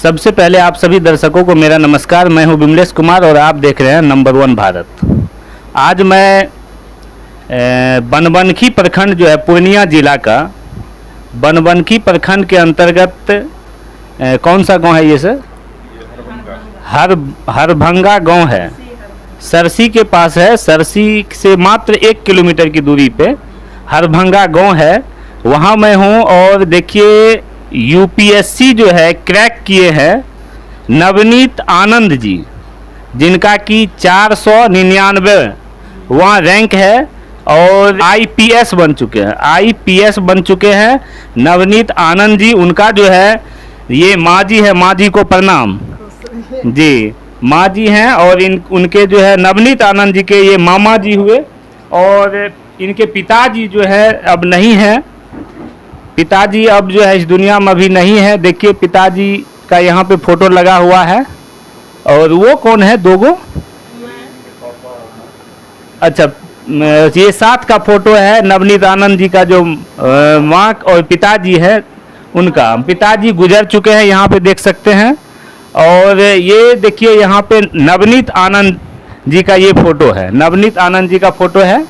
सबसे पहले आप सभी दर्शकों को मेरा नमस्कार। मैं हूं विमलेश कुमार और आप देख रहे हैं नंबर 1 भारत। आज मैं बनबनखी प्रखंड जो है पूर्णिया जिला का बनबनखी प्रखंड के अंतर्गत कौन सा गांव है ये सर? हरभंगा गांव है, सरसी के पास है। सरसी से मात्र 1 किलोमीटर की दूरी पे हरभंगा गांव है, वहाँ मैं हूँ। और देखिए यूपीएससी जो है क्रैक किए हैं नवनीत आनंद जी, जिनका कि 499 वहाँ रैंक है और आईपीएस बन चुके हैं नवनीत आनंद जी। उनका जो है ये माँ जी है, माँ जी को प्रणाम जी, माँ जी हैं। और उनके जो है नवनीत आनंद जी के ये मामा जी हुए और इनके पिताजी जो है अब नहीं हैं। पिताजी अब जो है इस दुनिया में अभी नहीं है। देखिए पिताजी का यहाँ पे फोटो लगा हुआ है। और वो कौन है? दोगो अच्छा, ये साथ का फोटो है नवनीत आनंद जी का, जो माँ और पिताजी है उनका। पिताजी गुजर चुके हैं, यहाँ पे देख सकते हैं। और ये देखिए यहाँ पे नवनीत आनंद जी का ये फोटो है, नवनीत आनंद जी का फोटो है।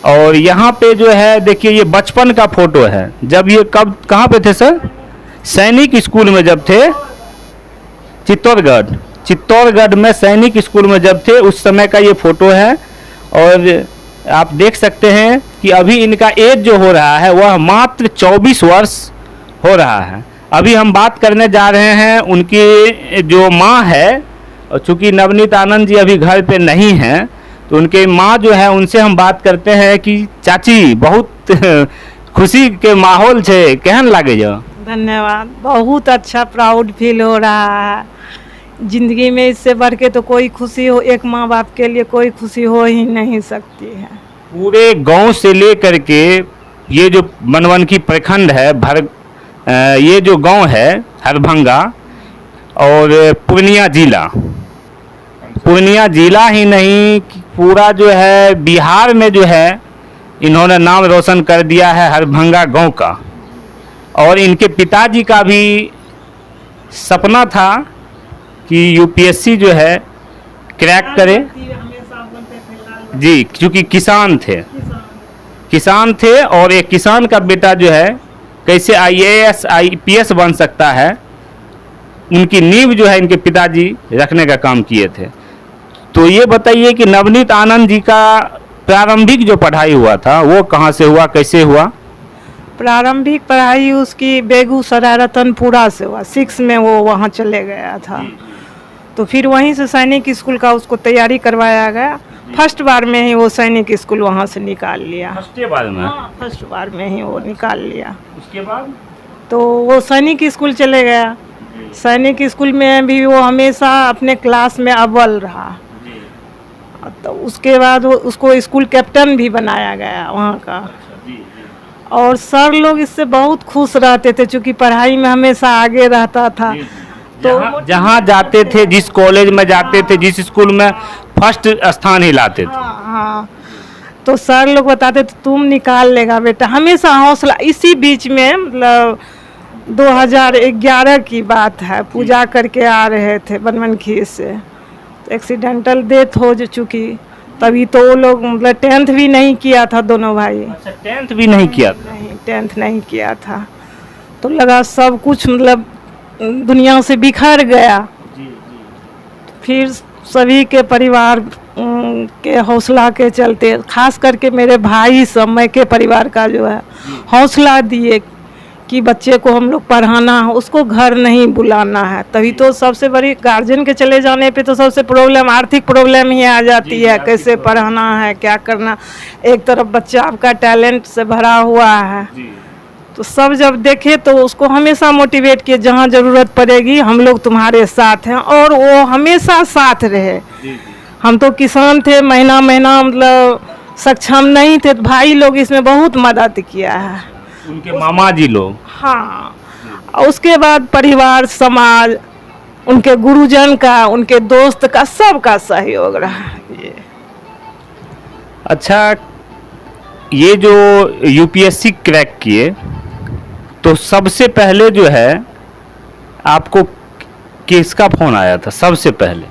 और यहाँ पे जो है देखिए ये बचपन का फोटो है, जब ये कहाँ पे थे सर? सैनिक स्कूल में जब थे, चित्तौड़गढ़ में सैनिक स्कूल में जब थे उस समय का ये फोटो है। और आप देख सकते हैं कि अभी इनका एज जो हो रहा है वह मात्र 24 वर्ष हो रहा है। अभी हम बात करने जा रहे हैं उनकी जो माँ है, और चूँकि नवनीत आनंद जी अभी घर पे नहीं हैं तो उनके माँ जो है उनसे हम बात करते हैं कि चाची बहुत खुशी के माहौल छे, केहन लागे जो? धन्यवाद, बहुत अच्छा प्राउड फील हो रहा है। जिंदगी में इससे बढ़ के तो कोई खुशी हो, एक माँ बाप के लिए कोई खुशी हो ही नहीं सकती है। पूरे गांव से लेकर के ये जो बनबनखी प्रखंड है ये जो गांव है हरभंगा और पूर्णिया जिला ही नहीं पूरा जो है बिहार में जो है इन्होंने नाम रोशन कर दिया है हरभंगा गांव का। और इनके पिताजी का भी सपना था कि यूपीएससी जो है क्रैक करे जी, क्योंकि किसान थे और एक किसान का बेटा जो है कैसे आईएएस आईपीएस बन सकता है, उनकी नींव जो है इनके पिताजी रखने का काम किए थे। तो ये बताइए कि नवनीत आनंद जी का प्रारंभिक जो पढ़ाई हुआ था वो कहाँ से हुआ, कैसे हुआ? प्रारंभिक पढ़ाई उसकी बेगूसराय रतनपुरा से हुआ। 6 में वो वहाँ चले गया था, तो फिर वहीं से सैनिक स्कूल का उसको तैयारी करवाया गया। फर्स्ट बार में ही वो सैनिक स्कूल वहाँ से निकाल लिया। फर्स्ट बार में ही वो निकाल लिया। उसके बाद तो वो सैनिक स्कूल चले गया। सैनिक स्कूल में भी वो हमेशा अपने क्लास में अव्वल रहा। तो उसके बाद उसको स्कूल कैप्टन भी बनाया गया वहाँ का। और सर लोग इससे बहुत खुश रहते थे, क्योंकि पढ़ाई में हमेशा आगे रहता था। तो जहाँ जाते थे, जिस कॉलेज में जाते थे, जिस स्कूल में फर्स्ट स्थान ही लाते थे। हाँ, तो सर लोग बताते थे तुम निकाल लेगा बेटा, हमेशा हौसला। इसी बीच में मतलब 2011 की बात है, पूजा करके आ रहे थे बनबनखी से, तो एक्सीडेंटल डेथ हो चुकी। तभी तो वो लोग मतलब 10th भी नहीं किया था दोनों भाई। अच्छा, 10th भी नहीं किया था? नहीं, 10th नहीं किया था। तो लगा सब कुछ मतलब दुनिया से बिखर गया। फिर सभी के परिवार के हौसला के चलते, खास करके मेरे भाई सब मैं के परिवार का जो है हौसला दिए कि बच्चे को हम लोग पढ़ाना है, उसको घर नहीं बुलाना है। तभी तो सबसे बड़ी गार्जियन के चले जाने पे तो सबसे प्रॉब्लम आर्थिक प्रॉब्लम ही आ जाती है, कैसे पढ़ाना है, क्या करना। एक तरफ बच्चा आपका टैलेंट से भरा हुआ है, तो सब जब देखे तो उसको हमेशा मोटिवेट किए, जहाँ ज़रूरत पड़ेगी हम लोग तुम्हारे साथ हैं। और वो हमेशा साथ रहे। हम तो किसान थे, महीना मतलब सक्षम नहीं थे, तो भाई लोग इसमें बहुत मदद किया है, उनके मामा जी लोग। हाँ, उसके बाद परिवार, समाज, उनके गुरुजन का, उनके दोस्त का, सबका सहयोग रहा ये। अच्छा, ये जो यूपीएससी क्रैक किए तो सबसे पहले जो है आपको किसका फोन आया था सबसे पहले?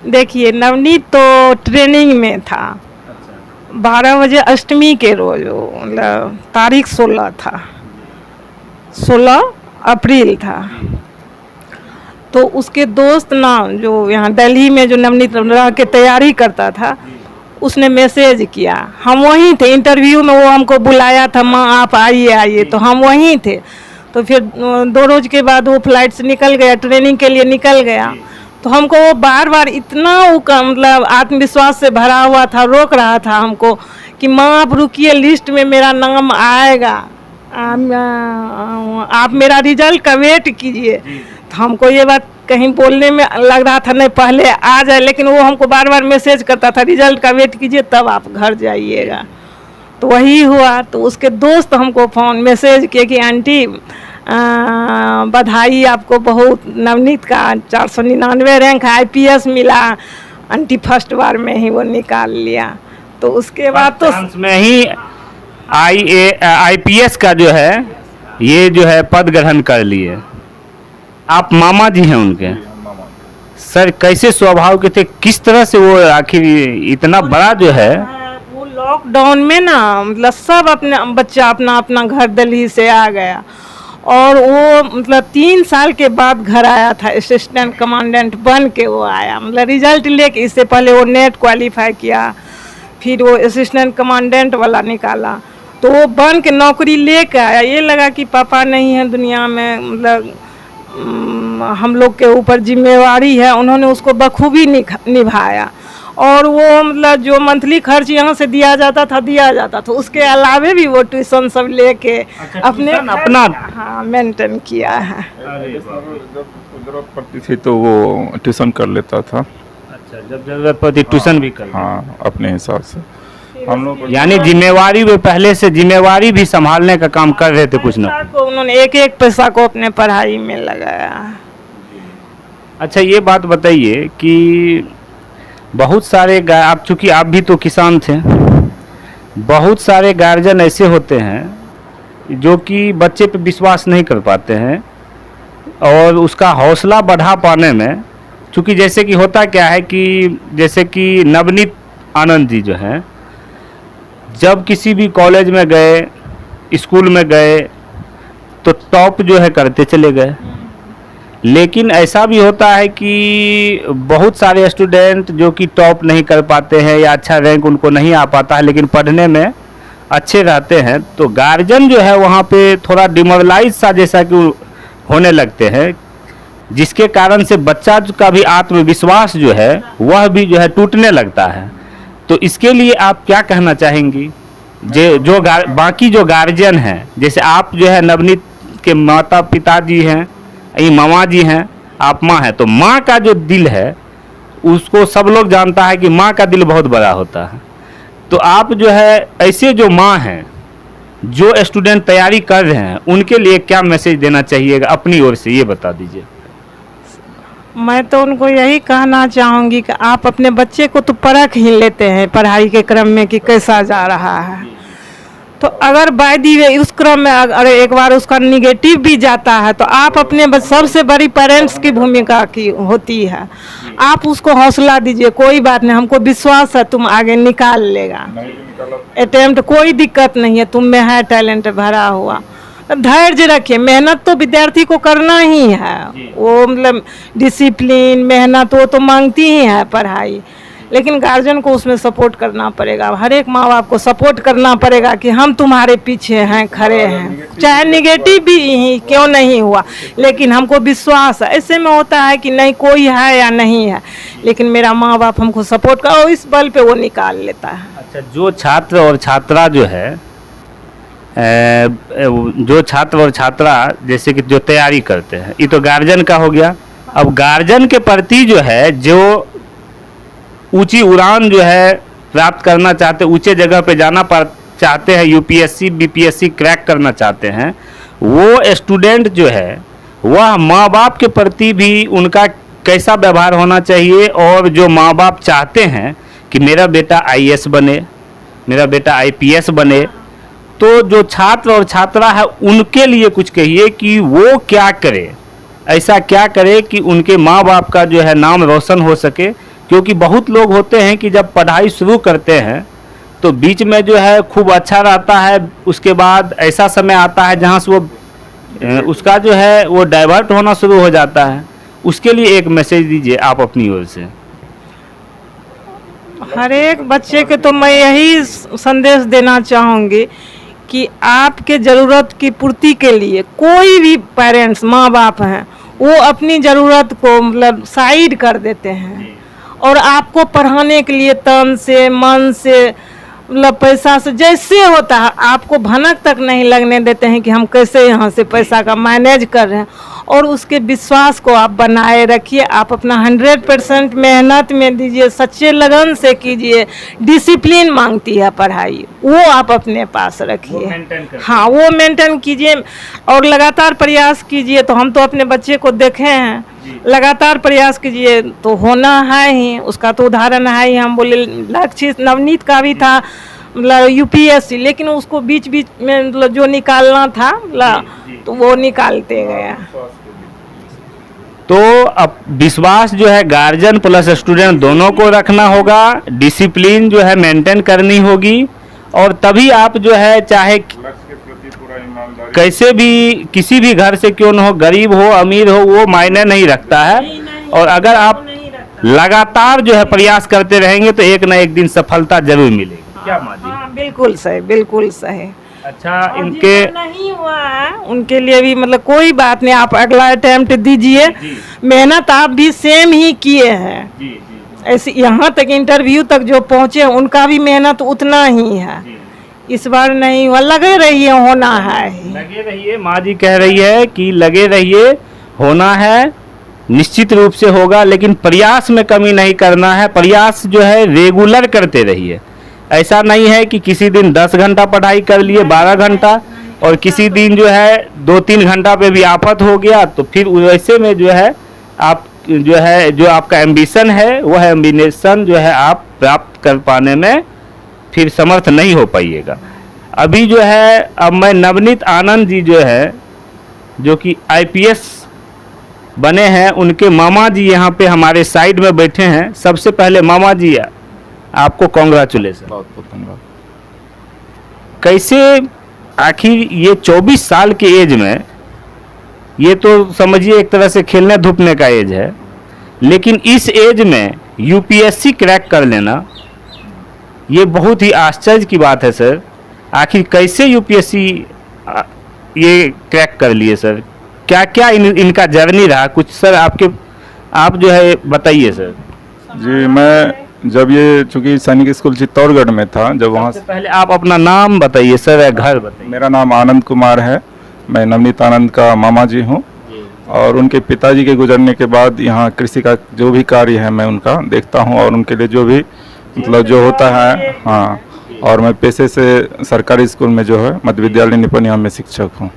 देखिए, नवनीत तो ट्रेनिंग में था। 12 बजे अष्टमी के रोज, वो मतलब तारीख 16 था, 16 अप्रैल था। तो उसके दोस्त ना, जो यहाँ दिल्ली में जो नवनीत रह के तैयारी करता था, उसने मैसेज किया। हम वहीं थे इंटरव्यू में, वो हमको बुलाया था, माँ आप आइए आइए, तो हम वहीं थे। तो फिर 2 रोज के बाद वो फ्लाइट से निकल गया, ट्रेनिंग के लिए निकल गया। तो हमको वो बार बार इतना वो मतलब आत्मविश्वास से भरा हुआ था, रोक रहा था हमको कि माँ आप रुकिए, लिस्ट में मेरा नाम आएगा, आप मेरा रिजल्ट का वेट कीजिए। तो हमको ये बात कहीं बोलने में लग रहा था नहीं पहले आ जाए, लेकिन वो हमको बार बार मैसेज करता था रिजल्ट का वेट कीजिए तब आप घर जाइएगा। तो वही हुआ। तो उसके दोस्त हमको फ़ोन मैसेज किए कि आंटी बधाई आपको बहुत, नवनीत का 499 रैंक IPS मिला, आंटी फर्स्ट बार में ही वो निकाल लिया। तो उसके बाद तो में ही IPS का जो है ये जो है पद ग्रहण कर लिए। आप मामा जी हैं उनके? सर कैसे स्वभाव के थे, किस तरह से वो आखिर इतना बड़ा जो है? वो लॉकडाउन में ना मतलब सब अपने बच्चा अपना अपना घर दिल्ली से आ गया, और वो मतलब 3 साल के बाद घर आया था, असिस्टेंट कमांडेंट बन के वो आया। मतलब रिजल्ट लेके, इससे पहले वो नेट क्वालिफाई किया, फिर वो असिस्टेंट कमांडेंट वाला निकाला, तो वो बन के नौकरी लेके आया। ये लगा कि पापा नहीं है दुनिया में, मतलब हम लोग के ऊपर जिम्मेवारी है, उन्होंने उसको बखूबी निभाया। और वो मतलब जो मंथली खर्च यहाँ से दिया जाता था, उसके अलावे भी वो ट्यूशन सब लेके अपने अपना हाँ मेंटेन किया है। जब जरूरत पड़ती थी तो वो ट्यूशन कर लेता था। अच्छा, जब जरूरत पड़ती ट्यूशन भी कर? हाँ, अपने हिसाब से हम लोग। यानी जिम्मेवारी वो पहले से जिम्मेवारी भी संभालने का काम कर रहे थे कुछ ना। को उन्होंने एक एक पैसा को अपने पढ़ाई में लगाया। अच्छा, ये बात बताइए कि बहुत सारे आप चूँकि आप भी तो किसान थे, बहुत सारे गार्जियन ऐसे होते हैं जो कि बच्चे पे विश्वास नहीं कर पाते हैं, और उसका हौसला बढ़ा पाने में, चूँकि जैसे कि होता क्या है कि जैसे कि नवनीत आनंद जी जो हैं, जब किसी भी कॉलेज में गए, स्कूल में गए, तो टॉप जो है करते चले गए। लेकिन ऐसा भी होता है कि बहुत सारे स्टूडेंट जो कि टॉप नहीं कर पाते हैं या अच्छा रैंक उनको नहीं आ पाता है, लेकिन पढ़ने में अच्छे रहते हैं, तो गार्जियन जो है वहाँ पे थोड़ा डिमोरलाइज सा जैसा कि होने लगते हैं, जिसके कारण से बच्चा का भी आत्मविश्वास जो है वह भी जो है टूटने लगता है। तो इसके लिए आप क्या कहना चाहेंगी? जो बाकी जो गार्जियन हैं, जैसे आप जो है नवनीत के माता पिताजी हैं, ये मामा जी हैं, आप माँ हैं, तो माँ का जो दिल है उसको सब लोग जानता है कि माँ का दिल बहुत बड़ा होता है। तो आप जो है ऐसे जो माँ हैं, जो स्टूडेंट तैयारी कर रहे हैं, उनके लिए क्या मैसेज देना चाहिएगा अपनी ओर से, ये बता दीजिए। मैं तो उनको यही कहना चाहूँगी कि आप अपने बच्चे को तो परख ही लेते हैं पढ़ाई के क्रम में कि कैसा जा रहा है, तो अगर बाय दी वे उस क्रम में अगर एक बार उसका निगेटिव भी जाता है, तो आप अपने सबसे बड़ी पेरेंट्स की भूमिका की होती है, आप उसको हौसला दीजिए, कोई बात नहीं, हमको विश्वास है तुम आगे निकाल लेगा, अटेम्प्ट कोई दिक्कत नहीं है, तुम में है टैलेंट भरा हुआ। धैर्य रखिए, मेहनत तो विद्यार्थी को करना ही है, वो मतलब डिसिप्लिन मेहनत वो तो मांगती ही है पढ़ाई, लेकिन गार्जियन को उसमें सपोर्ट करना पड़ेगा, हर एक माँ बाप को सपोर्ट करना पड़ेगा कि हम तुम्हारे पीछे हैं, खड़े हैं, चाहे निगेटिव भी ही क्यों नहीं हुआ, लेकिन हमको विश्वास है। ऐसे में होता है कि नहीं कोई है या नहीं है, लेकिन मेरा माँ बाप हमको सपोर्ट कर, और इस बल पे वो निकाल लेता है। अच्छा, जो छात्र और छात्रा जो है, जो छात्र और छात्रा जैसे कि जो तैयारी करते हैं, ये तो गार्जियन का हो गया। अब गार्जियन के प्रति जो है, जो ऊंची उड़ान जो है प्राप्त करना चाहते, ऊंचे जगह पे जाना चाहते हैं, यूपीएससी बीपीएससी क्रैक करना चाहते हैं, वो स्टूडेंट जो है वह माँ बाप के प्रति भी उनका कैसा व्यवहार होना चाहिए, और जो माँ बाप चाहते हैं कि मेरा बेटा आईएएस बने, मेरा बेटा आईपीएस बने, तो जो छात्र और छात्रा है उनके लिए कुछ कहिए कि वो क्या करे, ऐसा क्या करे कि उनके माँ बाप का जो है नाम रोशन हो सके। क्योंकि बहुत लोग होते हैं कि जब पढ़ाई शुरू करते हैं तो बीच में जो है खूब अच्छा रहता है, उसके बाद ऐसा समय आता है जहाँ से वो उसका जो है वो डाइवर्ट होना शुरू हो जाता है। उसके लिए एक मैसेज दीजिए आप अपनी ओर से। हर एक बच्चे के तो मैं यही संदेश देना चाहूँगी कि आपके ज़रूरत की पूर्ति के लिए कोई भी पेरेंट्स माँ बाप हैं वो अपनी ज़रूरत को मतलब साइड कर देते हैं और आपको पढ़ाने के लिए तन से मन से मतलब पैसा से जैसे होता है आपको भनक तक नहीं लगने देते हैं कि हम कैसे यहाँ से पैसा का मैनेज कर रहे हैं। और उसके विश्वास को आप बनाए रखिए, आप अपना 100% मेहनत में दीजिए, सच्चे लगन से कीजिए। डिसिप्लिन मांगती है पढ़ाई, वो आप अपने पास रखिए। हाँ, वो मेंटेन कीजिए और लगातार प्रयास कीजिए। तो हम तो अपने बच्चे को देखे हैं, लगातार प्रयास कीजिए तो होना है ही, उसका तो उदाहरण है ही। हम बोले लक्ष्य नवनीत का भी था मतलब यूपीएससी, लेकिन उसको बीच बीच में मतलब जो निकालना था तो वो निकालते गया। तो अब विश्वास जो है गार्जियन प्लस स्टूडेंट दोनों को रखना होगा, डिसिप्लिन जो है मेंटेन करनी होगी और तभी आप जो है चाहे कैसे भी किसी भी घर से क्यों न हो, गरीब हो अमीर हो, वो मायने नहीं रखता है। और अगर आप लगातार जो है प्रयास करते रहेंगे तो एक ना एक दिन सफलता जरूर मिलेगी। क्या माँ जी? हाँ, बिल्कुल सही, बिल्कुल सही। अच्छा, इनके नहीं हुआ है उनके लिए भी मतलब कोई बात नहीं, आप अगला अटेम्प्ट दीजिए। मेहनत आप भी सेम ही किए हैं, ऐसे यहाँ तक इंटरव्यू तक जो पहुँचे उनका भी मेहनत उतना ही है। इस बार नहीं हुआ, लगे रहिए, होना है। लगे रहिए, माँ जी कह रही है कि लगे रहिए, होना है, निश्चित रूप से होगा। लेकिन प्रयास में कमी नहीं करना है, प्रयास जो है रेगुलर करते रहिए। ऐसा नहीं है कि किसी दिन 10 घंटा पढ़ाई कर लिए, 12 घंटा, और किसी दिन जो है 2-3 घंटा पे भी आफत हो गया तो फिर वैसे में जो है आप जो है जो आपका एम्बिशन है वह एम्बिशन जो है आप प्राप्त कर पाने में फिर समर्थ नहीं हो पाइएगा। अभी जो है अब मैं नवनीत आनंद जी जो है जो कि आईपीएस बने हैं, उनके मामा जी यहाँ पे हमारे साइड में बैठे हैं। सबसे पहले मामा जी आपको कॉन्ग्रेचुलेसन। बहुत बहुत धन्यवाद। कैसे आखिर ये 24 साल के एज में, ये तो समझिए एक तरह से खेलने धूपने का एज है, लेकिन इस एज में यूपीएससी क्रैक कर लेना ये बहुत ही आश्चर्य की बात है सर। आखिर कैसे यूपीएससी ये क्रैक कर लिए सर? क्या क्या इनका जर्नी रहा कुछ सर आप जो है बताइए सर। जी, मैं जब ये चूँकि सैनिक स्कूल चित्तौड़गढ़ में था, जब वहाँ सबसे पहले आप अपना नाम बताइए सर, या घर बताइए। मेरा नाम आनंद कुमार है, मैं नवनीत आनंद का मामा जी हूँ और उनके पिताजी के गुजरने के बाद यहाँ कृषि का जो भी कार्य है मैं उनका देखता हूँ और उनके लिए जो भी मतलब जो होता है। हाँ, और मैं पेशे से सरकारी स्कूल में जो है मध्य विद्यालय निपनिया में शिक्षक हूँ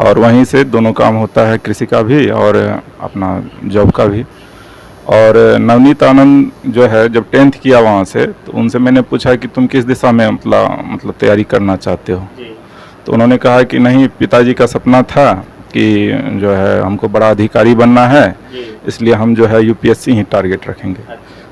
और वहीं से दोनों काम होता है, कृषि का भी और अपना जॉब का भी। और नवनीत आनंद जो है जब 10th किया वहाँ से, तो उनसे मैंने पूछा कि तुम किस दिशा में मतलब तैयारी करना चाहते हो, तो उन्होंने कहा कि नहीं, पिताजी का सपना था कि जो है हमको बड़ा अधिकारी बनना है, इसलिए हम जो है यूपीएससी ही टारगेट रखेंगे।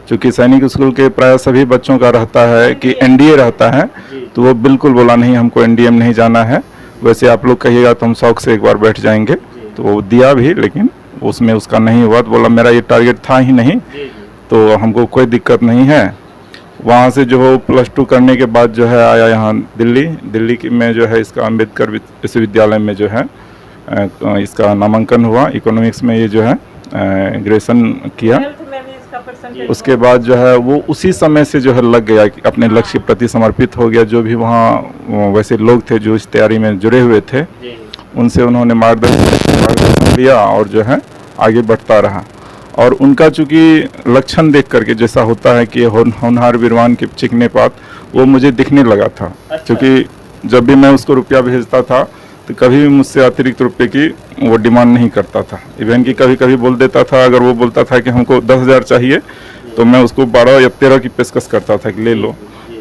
क्योंकि सैनिक स्कूल के प्राय सभी बच्चों का रहता है कि एनडीए रहता है, तो वो बिल्कुल बोला नहीं, हमको एनडीए में नहीं जाना है। वैसे आप लोग कहिएगा तो हम शौक से एक बार बैठ जाएंगे, तो वो दिया भी, लेकिन उसमें उसका नहीं हुआ। तो बोला मेरा ये टारगेट था ही नहीं, तो हमको कोई दिक्कत नहीं है। वहाँ से जो हो +2 करने के बाद जो है आया यहाँ दिल्ली में जो है इसका अम्बेडकर विश्वविद्यालय में जो है इसका नामांकन हुआ। इकोनॉमिक्स में ये जो है ग्रेजुएशन किया। उसके बाद जो है वो उसी समय से जो है लग गया, अपने लक्ष्य के प्रति समर्पित हो गया। जो भी वहाँ वैसे लोग थे जो इस तैयारी में जुड़े हुए थे, उनसे उन्होंने मार्गदर्शन लिया और जो है आगे बढ़ता रहा। और उनका चूँकि लक्षण देख करके जैसा होता है कि होनहार वीरवान के चिकने पात, वो मुझे दिखने लगा था। क्योंकि जब भी मैं उसको रुपया भेजता था तो कभी भी मुझसे अतिरिक्त रुपये की वो डिमांड नहीं करता था। इवन कि कभी कभी बोल देता था, अगर वो बोलता था कि हमको 10,000 चाहिए तो मैं उसको 12 या 13 की पेशकश करता था कि ले लो,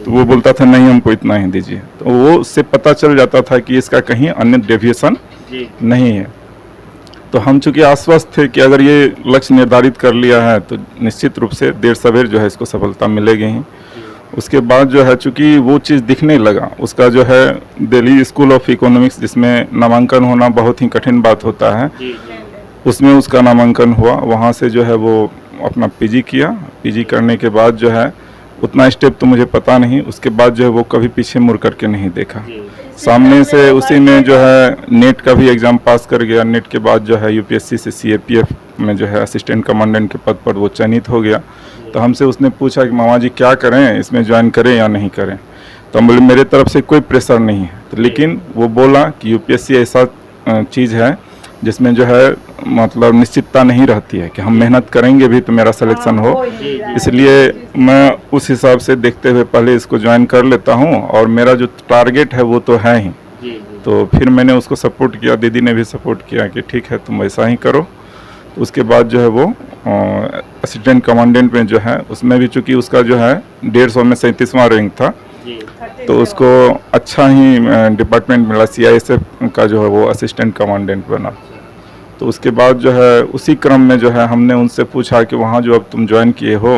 तो वो बोलता था नहीं, हमको इतना ही दीजिए। तो वो उससे पता चल जाता था कि इसका कहीं अन्य डेविएशन नहीं है। तो हम चूंकि आश्वस्त थे कि अगर ये लक्ष्य निर्धारित कर लिया है तो निश्चित रूप से देर सवेर जो है इसको सफलता मिलेगी ही। उसके बाद जो है चूंकि वो चीज़ दिखने लगा, उसका जो है दिल्ली स्कूल ऑफ इकोनॉमिक्स जिसमें नामांकन होना बहुत ही कठिन बात होता है, उसमें उसका नामांकन हुआ। वहाँ से जो है वो अपना पीजी किया। पीजी करने के बाद जो है उतना स्टेप तो मुझे पता नहीं, उसके बाद जो है वो कभी पीछे मुड़ करके नहीं देखा। सामने से उसी में जो है नेट का भी एग्ज़ाम पास कर गया। नेट के बाद जो है यूपीएससी से सीएपीएफ में जो है असिस्टेंट कमांडेंट के पद पर वो चयनित हो गया। तो हमसे उसने पूछा कि मामा जी क्या करें, इसमें ज्वाइन करें या नहीं करें। तो हम बोले मेरे तरफ से कोई प्रेशर नहीं है। तो लेकिन वो बोला कि यूपीएससी ऐसा चीज़ है जिसमें जो है मतलब निश्चितता नहीं रहती है कि हम मेहनत करेंगे भी तो मेरा सिलेक्शन हो, इसलिए मैं उस हिसाब से देखते हुए पहले इसको ज्वाइन कर लेता हूं और मेरा जो टारगेट है वो तो है ही। तो फिर मैंने उसको सपोर्ट किया, दीदी ने भी सपोर्ट किया कि ठीक है तुम वैसा ही करो। तो उसके बाद जो है वो असिस्टेंट कमांडेंट में जो है उसमें भी चूँकि उसका जो है 150 में 37वां रैंक था, तो उसको अच्छा ही डिपार्टमेंट मिला, सीआईएसएफ का जो है वो असिस्टेंट कमांडेंट बना। तो उसके बाद जो है उसी क्रम में जो है हमने उनसे पूछा कि वहाँ जो अब तुम ज्वाइन किए हो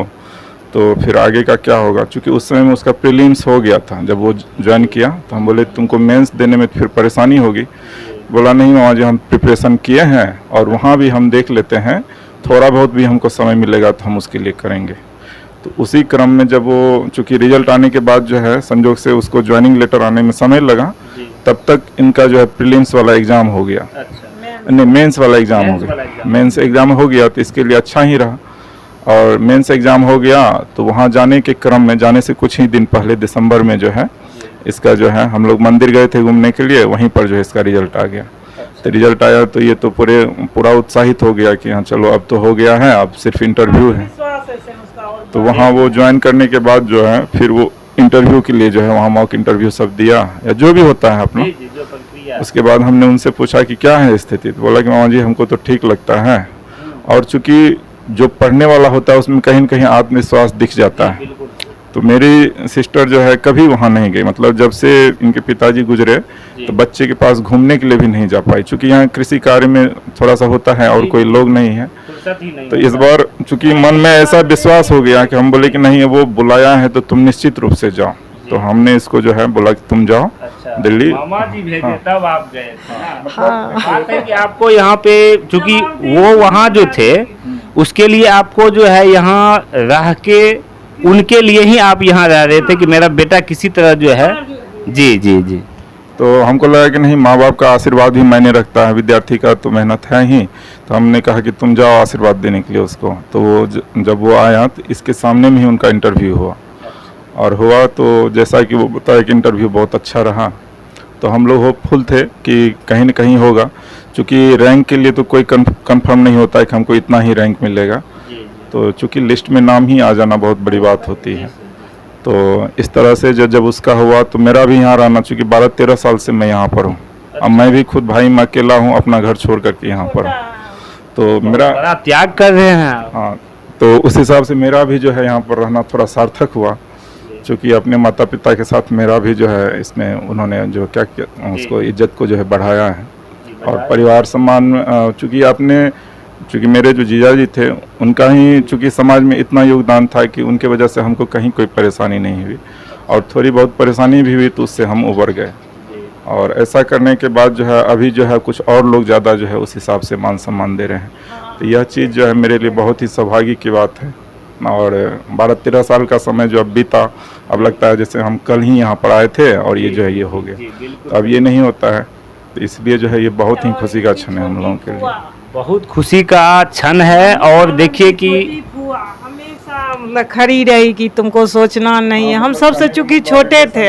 तो फिर आगे का क्या होगा, क्योंकि उस समय में उसका प्रीलिम्स हो गया था जब वो ज्वाइन किया। तो हम बोले तुमको मेंस देने में फिर परेशानी होगी। बोला नहीं वहाँ जो हम प्रिपरेशन किए हैं और वहाँ भी हम देख लेते हैं, थोड़ा बहुत भी हमको समय मिलेगा तो हम उसके लिए करेंगे। तो उसी क्रम में जब वो चूँकि रिजल्ट आने के बाद जो है संजोग से उसको ज्वाइनिंग लेटर आने में समय लगा, तब तक इनका जो है प्रीलिम्स वाला एग्ज़ाम हो गया। नहीं, मेंस वाला एग्ज़ाम हो गया। मेंस एग्ज़ाम हो गया तो इसके लिए अच्छा ही रहा। और मेंस एग्ज़ाम हो गया तो वहाँ जाने के क्रम में, जाने से कुछ ही दिन पहले दिसंबर में जो है इसका जो है हम लोग मंदिर गए थे घूमने के लिए, वहीं पर जो है इसका रिजल्ट आ गया। तो रिजल्ट आया तो ये तो पूरा उत्साहित हो गया कि हाँ चलो अब तो हो गया है, अब सिर्फ इंटरव्यू है। तो वहाँ वो ज्वाइन करने के बाद जो है फिर वो इंटरव्यू के लिए जो है वहाँ मॉक इंटरव्यू सब दिया या जो भी होता है अपना। उसके बाद हमने उनसे पूछा कि क्या है स्थिति, तो बोला कि मामा जी हमको तो ठीक लगता है। और चूंकि जो पढ़ने वाला होता है उसमें कहीं न कहीं आत्मविश्वास दिख जाता है। तो मेरी सिस्टर जो है कभी वहाँ नहीं गई, मतलब जब से इनके पिताजी गुजरे तो बच्चे के पास घूमने के लिए भी नहीं जा पाई, चूँकि यहाँ कृषि कार्य में थोड़ा सा होता है और कोई लोग नहीं है। तो इस बार चूँकि मन में ऐसा विश्वास हो गया कि हम बोले कि नहीं वो बुलाया है तो तुम निश्चित रूप से जाओ। तो हमने इसको जो है बोला कि तुम जाओ दिल्ली। मामा जी भेजे तब आप गए थे। हाँ। बात है कि आपको यहाँ पे चूंकि वो वहाँ जो थे उसके लिए आपको जो है यहाँ रह के उनके लिए ही आप यहाँ रह रहे थे कि मेरा बेटा किसी तरह जो है। जी जी जी। तो हमको लगा कि नहीं माँ बाप का आशीर्वाद ही मायने रखता है, विद्यार्थी का तो मेहनत है ही। तो हमने कहा कि तुम जाओ आशीर्वाद देने के लिए उसको। तो वो जब वो आया तो इसके सामने में ही उनका इंटरव्यू हुआ और हुआ तो जैसा कि वो बताया कि इंटरव्यू बहुत अच्छा रहा। तो हम लोग होपफुल थे कि कहीं न कहीं होगा, क्योंकि रैंक के लिए तो कोई कंफर्म नहीं होता है कि हमको इतना ही रैंक मिलेगा। तो चूँकि लिस्ट में नाम ही आ जाना बहुत बड़ी बात होती है। तो इस तरह से जब उसका हुआ तो मेरा भी यहाँ रहना, चूँकि 12-13 साल से मैं यहाँ पर हूँ। अब मैं भी खुद भाई मैं अकेला हूँ, अपना घर छोड़ करके यहाँ पर हूँ। तो मेरा बड़ा त्याग कर रहे हैं। हाँ, तो उस हिसाब से मेरा भी जो है यहाँ पर रहना थोड़ा सार्थक हुआ, क्योंकि अपने माता पिता के साथ मेरा भी जो है इसमें उन्होंने जो क्या उसको इज्जत को जो है बढ़ाया है। और परिवार सम्मान चूँकि मेरे जो जीजा जी थे उनका ही चूँकि समाज में इतना योगदान था कि उनके वजह से हमको कहीं कोई परेशानी नहीं हुई, और थोड़ी बहुत परेशानी भी हुई तो उससे हम उबर गए। और ऐसा करने के बाद जो है अभी जो है कुछ और लोग ज़्यादा जो है उस हिसाब से मान सम्मान दे रहे हैं। तो यह चीज़ जो है मेरे लिए बहुत ही सौभाग्य की बात है। और 12-13 साल का समय जो अब बीता, अब लगता है जैसे हम कल ही यहाँ पर आए थे और ये जो है ये हो गया। तो अब ये नहीं होता है, तो इसलिए जो है ये बहुत ही खुशी का क्षण है हम लोगों के लिए। बहुत खुशी का क्षण है। और देखिए कि हमेशा मतलब खड़ी रही कि तुमको सोचना नहीं है। हम सबसे चूँकि छोटे थे,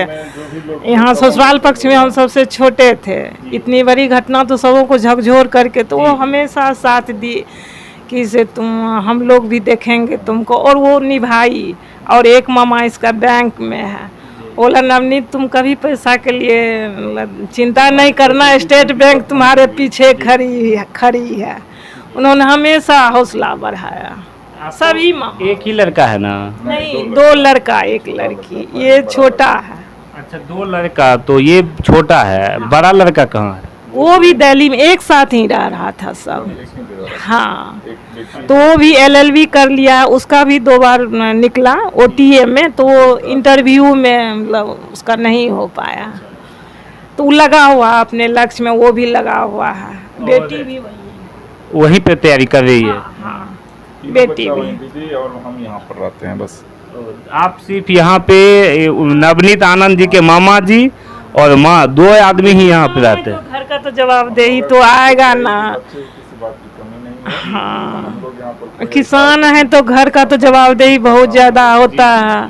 यहाँ ससुराल पक्ष में हम सबसे छोटे थे, इतनी बड़ी घटना तो सबों को झकझोर करके, तो वो हमेशा साथ दी कि से तुम हम लोग भी देखेंगे तुमको, और वो निभाई। और एक मामा इसका बैंक में है, बोला नवनीत तुम कभी पैसा के लिए चिंता नहीं करना, स्टेट बैंक तुम्हारे पीछे खड़ी है। उन्होंने हमेशा हौसला बढ़ाया। सभी मामा। एक ही लड़का है ना? नहीं, 2 लड़का 1 लड़की, ये छोटा है। अच्छा, 2 लड़का, तो ये छोटा है। बड़ा लड़का कहाँ है? वो भी दिल्ली में एक साथ ही रह रहा था सब। हाँ, तो वो भी LLB कर लिया, उसका भी 2 बार निकला OTA में, तो वो इंटरव्यू में मतलब उसका नहीं हो पाया। तो वो लगा हुआ अपने लक्ष्य में, वो भी लगा हुआ है, बेटी भी वहीं पे तैयारी कर रही है। हाँ, बेटी भी। दीदी और हम यहाँ पर रहते हैं बस। आप सिर्फ यहाँ पे नवनीत आनंद जी के मामा जी और माँ 2 आदमी ही यहाँ पे रहते हैं। घर का तो जवाबदेही तो आएगा ना। किसी बात की कमी नहीं है। हाँ, हम लोग यहाँ पर किसान है तो घर का तो जवाबदेही बहुत ज़्यादा होता है,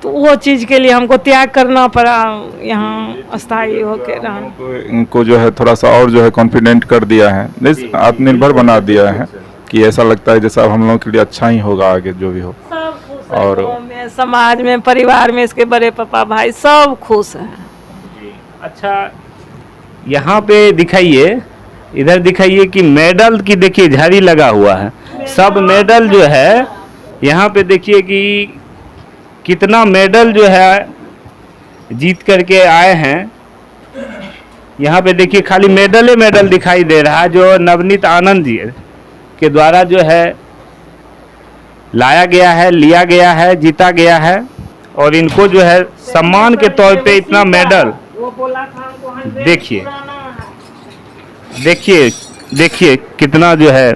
तो वो चीज़ के लिए हमको त्याग करना पड़ा, यहाँ स्थायी होके रहना। इनको जो है थोड़ा सा और जो है कॉन्फिडेंट कर दिया है, आत्मनिर्भर बना दिया है कि ऐसा लगता है जैसा हम लोगों के लिए अच्छा ही होगा आगे जो भी हो। सब खुश है, और गाँव में, समाज में, परिवार में, इसके बड़े पापा भाई सब खुश हैं। अच्छा, यहाँ पे दिखाइए, इधर दिखाइए कि मेडल की देखिए झाड़ी लगा हुआ है। सब मेडल जो है यहाँ पे देखिए कि कितना मेडल जो है जीत करके आए हैं। यहाँ पे देखिए खाली मेडल ही मेडल दिखाई दे रहा है, जो नवनीत आनंद जी के द्वारा जो है लाया गया है, लिया गया है, जीता गया है। और इनको जो है सम्मान के तौर पे इतना मेडल देखिए, देखिए देखिए कितना जो है,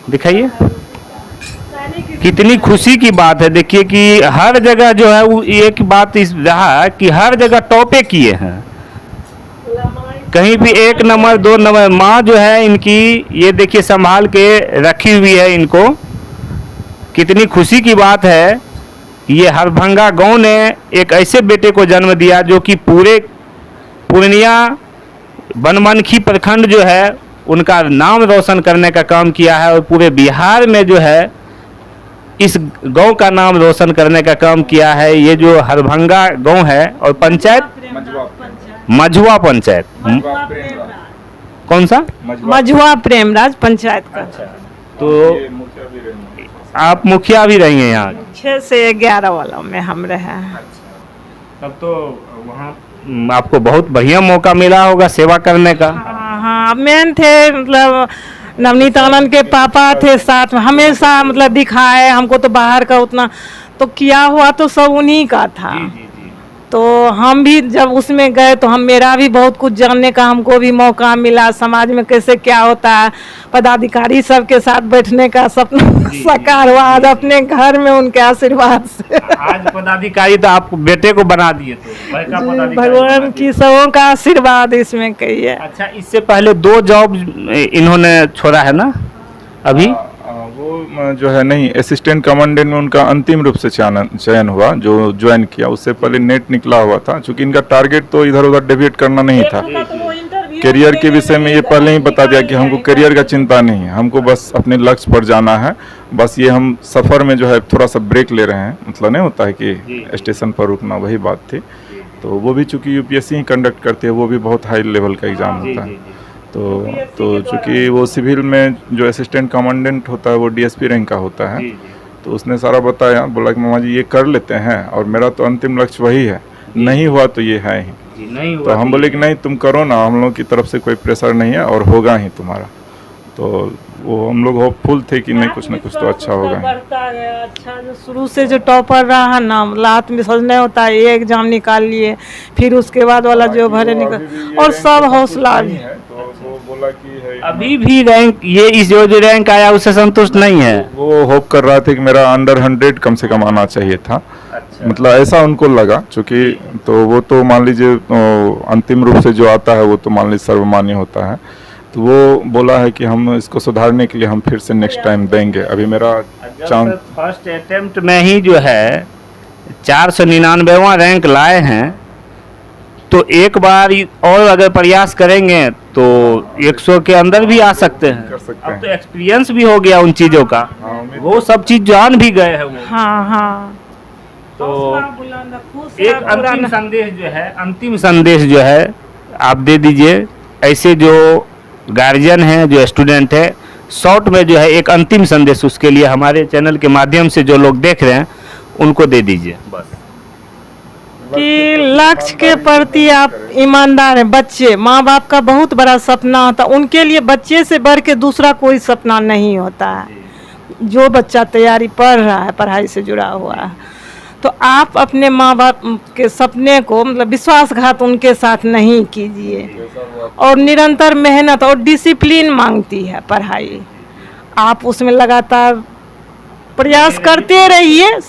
दिखाइए कितनी खुशी की बात है। देखिए कि हर जगह जो है वो एक बात इस रहा कि हर जगह टॉपे किए हैं, कहीं भी 1 नंबर 2 नंबर। माँ जो है इनकी ये देखिए संभाल के रखी हुई है इनको। कितनी खुशी की बात है कि ये हरभंगा गांव ने एक ऐसे बेटे को जन्म दिया जो कि पूरे पूर्णिया बनमनखी प्रखंड जो है उनका नाम रोशन करने का काम किया है, और पूरे बिहार में जो है इस गांव का नाम रोशन करने का काम किया है। ये जो हरभंगा गांव है और पंचायत मझुआ पंचायत, कौन सा? मझुआ प्रेमराज पंचायत का। तो आप मुखिया भी रही हैं यहाँ? 6 से 11 वाला में हम रहे हैं। तब तो वहाँ आपको बहुत बढ़िया मौका मिला होगा सेवा करने का। हाँ, मेन थे मतलब नवनीत आनंद के पापा थे साथ में, हमेशा मतलब दिखाए हमको, तो बाहर का उतना तो किया हुआ तो सब उन्हीं का था। तो हम भी जब उसमें गए तो मेरा भी बहुत कुछ जानने का हमको भी मौका मिला, समाज में कैसे क्या होता है, पदाधिकारी सबके साथ बैठने का सपना साकार हुआ आज अपने घर में उनके आशीर्वाद से। आज पदाधिकारी तो आप बेटे को बना दिए, तो बड़का पदाधिकारी भगवान की सबों का आशीर्वाद इसमें कहिए। अच्छा, इससे पहले 2 जॉब इन्होंने छोड़ा है ना अभी? वो जो है नहीं, असिस्टेंट कमांडेंट में उनका अंतिम रूप से चयन हुआ जो ज्वाइन किया। उससे पहले नेट निकला हुआ था, क्योंकि इनका टारगेट तो इधर उधर डेविएट करना नहीं था। करियर के विषय में ये पहले ही बता दिया कि हमको करियर का चिंता नहीं है, हमको बस अपने लक्ष्य पर जाना है। बस ये हम सफ़र में जो है थोड़ा सा ब्रेक ले रहे हैं, मतलब नहीं होता है कि स्टेशन पर रुकना, वही बात थी। तो वो भी चूँकि UPSC ही कंडक्ट करती है, वो भी बहुत हाई लेवल का एग्ज़ाम होता है। तो चूँकि वो सिविल में जो असिस्टेंट कमांडेंट होता है वो DSP रैंक का होता है। तो उसने सारा बताया, बोला कि मामा जी ये कर लेते हैं, और मेरा तो अंतिम लक्ष्य वही है, नहीं हुआ तो ये है ही। नहीं हुआ तो हम बोले कि नहीं तुम करो ना, हम लोग की तरफ से कोई प्रेशर नहीं है और होगा ही तुम्हारा। तो वो हम लोग होपफुल थे कि नहीं कुछ ना कुछ तो अच्छा होगा। बढ़ता गया। अच्छा, जो शुरू से जो टॉपर रहा ना, आत्मविश्वास नहीं होता है, ये एग्जाम निकाल लिए, फिर उसके बाद वाला जो भरे निकल, और सब हौसला भी। अभी भी रैंक ये इस जो रैंक आया उससे संतुष्ट नहीं है। वो होप कर रहा था कि मेरा अंडर 100 कम से कम आना चाहिए था। अच्छा। मतलब ऐसा उनको लगा, क्योंकि तो वो तो मान लीजिए अंतिम रूप से जो आता है वो तो मान लीजिए सर्वमान्य होता है। तो वो बोला है कि हम इसको सुधारने के लिए हम फिर से नेक्स्ट टाइम देंगे। अभी मेरा चांस फर्स्ट अटेम्प्ट में ही जो है 499वां रैंक लाए हैं, तो एक बार और अगर प्रयास करेंगे तो 100 के अंदर भी आ सकते हैं। कर सकते अब तो हैं। एक्सपीरियंस भी हो गया उन चीज़ों का, वो सब चीज़ जान भी गए हैं वो। हाँ। तो एक अंतिम संदेश जो है आप दे दीजिए, ऐसे जो गार्जियन हैं, जो स्टूडेंट है, शॉर्ट में जो है एक अंतिम संदेश उसके लिए हमारे चैनल के माध्यम से जो लोग देख रहे हैं उनको दे दीजिए बस। कि लक्ष्य के प्रति आप ईमानदार हैं। बच्चे माँ बाप का बहुत बड़ा सपना होता है, उनके लिए बच्चे से बढ़ के दूसरा कोई सपना नहीं होता है। जो बच्चा तैयारी पढ़ रहा है, पढ़ाई से जुड़ा हुआ है, तो आप अपने माँ बाप के सपने को मतलब विश्वासघात उनके साथ नहीं कीजिए। और निरंतर मेहनत और डिसिप्लिन मांगती है पढ़ाई, आप उसमें लगातार प्रयास करते रहिए।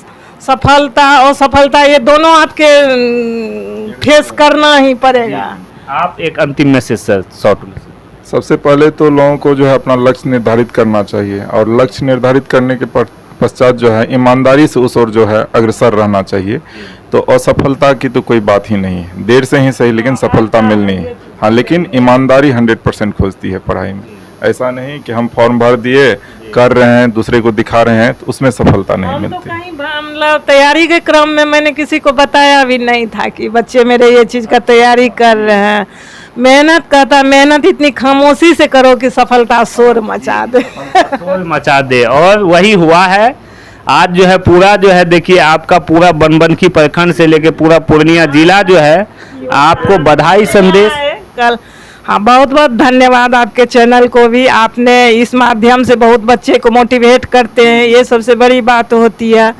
सफलता और सफलता ये दोनों आपके फेस करना ही पड़ेगा। आप एक अंतिम मैसेज सर शॉर्ट में। सबसे पहले तो लोगों को जो है अपना लक्ष्य निर्धारित करना चाहिए, और लक्ष्य निर्धारित करने के पश्चात जो है ईमानदारी से उस ओर जो है अग्रसर रहना चाहिए। तो असफलता की तो कोई बात ही नहीं है, देर से ही सही लेकिन सफलता मिलनी है। हाँ, लेकिन ईमानदारी 100% खोजती है पढ़ाई में। ऐसा नहीं कि हम फॉर्म भर दिए, कर रहे हैं, दूसरे को दिखा रहे हैं, तो उसमें सफलता नहीं हम तो मिलती। कहीं मतलब तैयारी के क्रम में मैंने किसी को बताया भी नहीं था कि बच्चे मेरे ये चीज़ का तैयारी कर रहे हैं। मेहनत करता, मेहनत इतनी खामोशी से करो कि सफलता शोर मचा दे। शोर मचा दे, और वही हुआ है। आज जो है पूरा जो है देखिए आपका पूरा बनबनखी प्रखंड से लेके पूरा पूर्णिया जिला जो है आपको बधाई संदेश। कल हाँ, बहुत बहुत धन्यवाद आपके चैनल को भी। आपने इस माध्यम से बहुत बच्चे को मोटिवेट करते हैं, ये सबसे बड़ी बात होती है।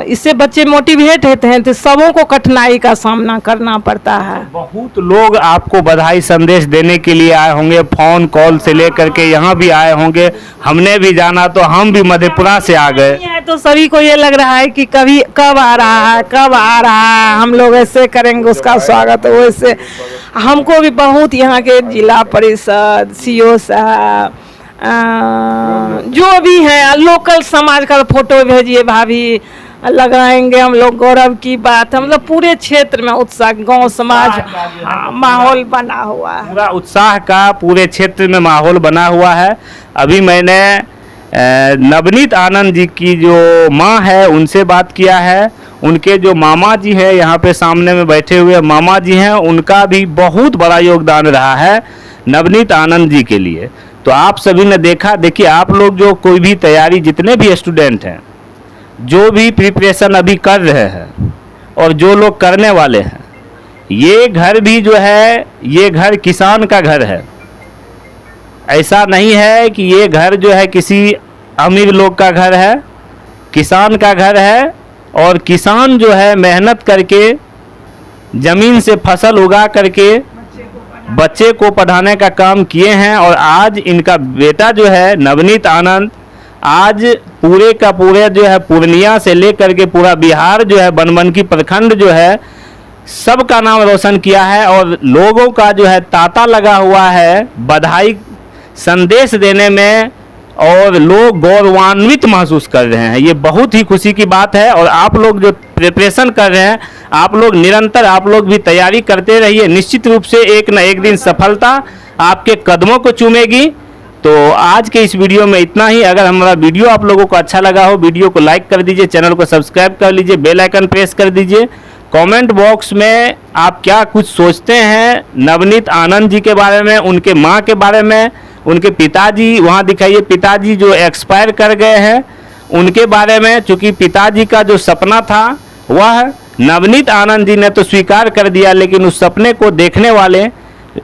इससे बच्चे मोटिवेट होते हैं, तो सबों को कठिनाई का सामना करना पड़ता है। बहुत लोग आपको बधाई संदेश देने के लिए आए होंगे, फोन कॉल से लेकर के यहाँ भी आए होंगे। हमने भी जाना तो हम भी मधेपुरा से आ गए, तो सभी को ये लग रहा है कि कभी कब आ रहा है, कब आ रहा है, हम लोग ऐसे करेंगे उसका स्वागत। वैसे हमको भी बहुत यहाँ के जिला परिषद, सीओ साहब, जो भी है लोकल समाज का फोटो भेजिए भाभी, लगाएंगे हम लोग। गौरव की बात है, मतलब पूरे क्षेत्र में उत्साह, गांव समाज माहौल बना हुआ है। पूरा उत्साह का पूरे क्षेत्र में माहौल बना हुआ है। अभी मैंने नवनीत आनंद जी की जो माँ है उनसे बात किया है। उनके जो मामा जी हैं यहाँ पे सामने में बैठे हुए मामा जी हैं, उनका भी बहुत बड़ा योगदान रहा है नवनीत आनंद जी के लिए। तो आप सभी ने देखा, देखिए आप लोग जो कोई भी तैयारी, जितने भी स्टूडेंट हैं, जो भी प्रिपरेशन अभी कर रहे हैं और जो लोग करने वाले हैं, ये घर भी जो है ये घर किसान का घर है। ऐसा नहीं है कि ये घर जो है किसी अमीर लोग का घर है, किसान का घर है। और किसान जो है मेहनत करके ज़मीन से फसल उगा करके बच्चे को पढ़ाने का काम किए हैं। और आज इनका बेटा जो है नवनीत आनंद, आज पूरे का पूरे जो है पूर्णिया से लेकर के पूरा बिहार जो है बनबनकी प्रखंड जो है सबका नाम रोशन किया है। और लोगों का जो है तांता लगा हुआ है बधाई संदेश देने में, और लोग गौरवान्वित महसूस कर रहे हैं। ये बहुत ही खुशी की बात है। और आप लोग जो प्रिपरेशन कर रहे हैं, आप लोग निरंतर, आप लोग भी तैयारी करते रहिए। निश्चित रूप से एक न एक दिन सफलता आपके कदमों को चूमेगी। तो आज के इस वीडियो में इतना ही। अगर हमारा वीडियो आप लोगों को अच्छा लगा हो, वीडियो को लाइक कर दीजिए, चैनल को सब्सक्राइब कर लीजिए, बेल आइकन प्रेस कर दीजिए। कमेंट बॉक्स में आप क्या कुछ सोचते हैं नवनीत आनंद जी के बारे में, उनके माँ के बारे में, उनके पिताजी वहाँ दिखाइए, पिताजी जो एक्सपायर कर गए हैं उनके बारे में। चूँकि पिताजी का जो सपना था वह नवनीत आनंद जी ने तो स्वीकार कर दिया, लेकिन उस सपने को देखने वाले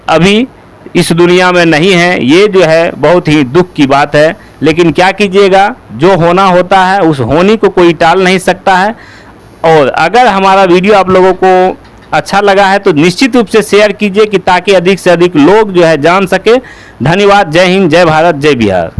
अभी इस दुनिया में नहीं है। ये जो है बहुत ही दुख की बात है। लेकिन क्या कीजिएगा, जो होना होता है उस होने को कोई टाल नहीं सकता है। और अगर हमारा वीडियो आप लोगों को अच्छा लगा है तो निश्चित रूप से शेयर कीजिए, कि ताकि अधिक से अधिक लोग जो है जान सके। धन्यवाद। जय हिंद, जय भारत, जय बिहार।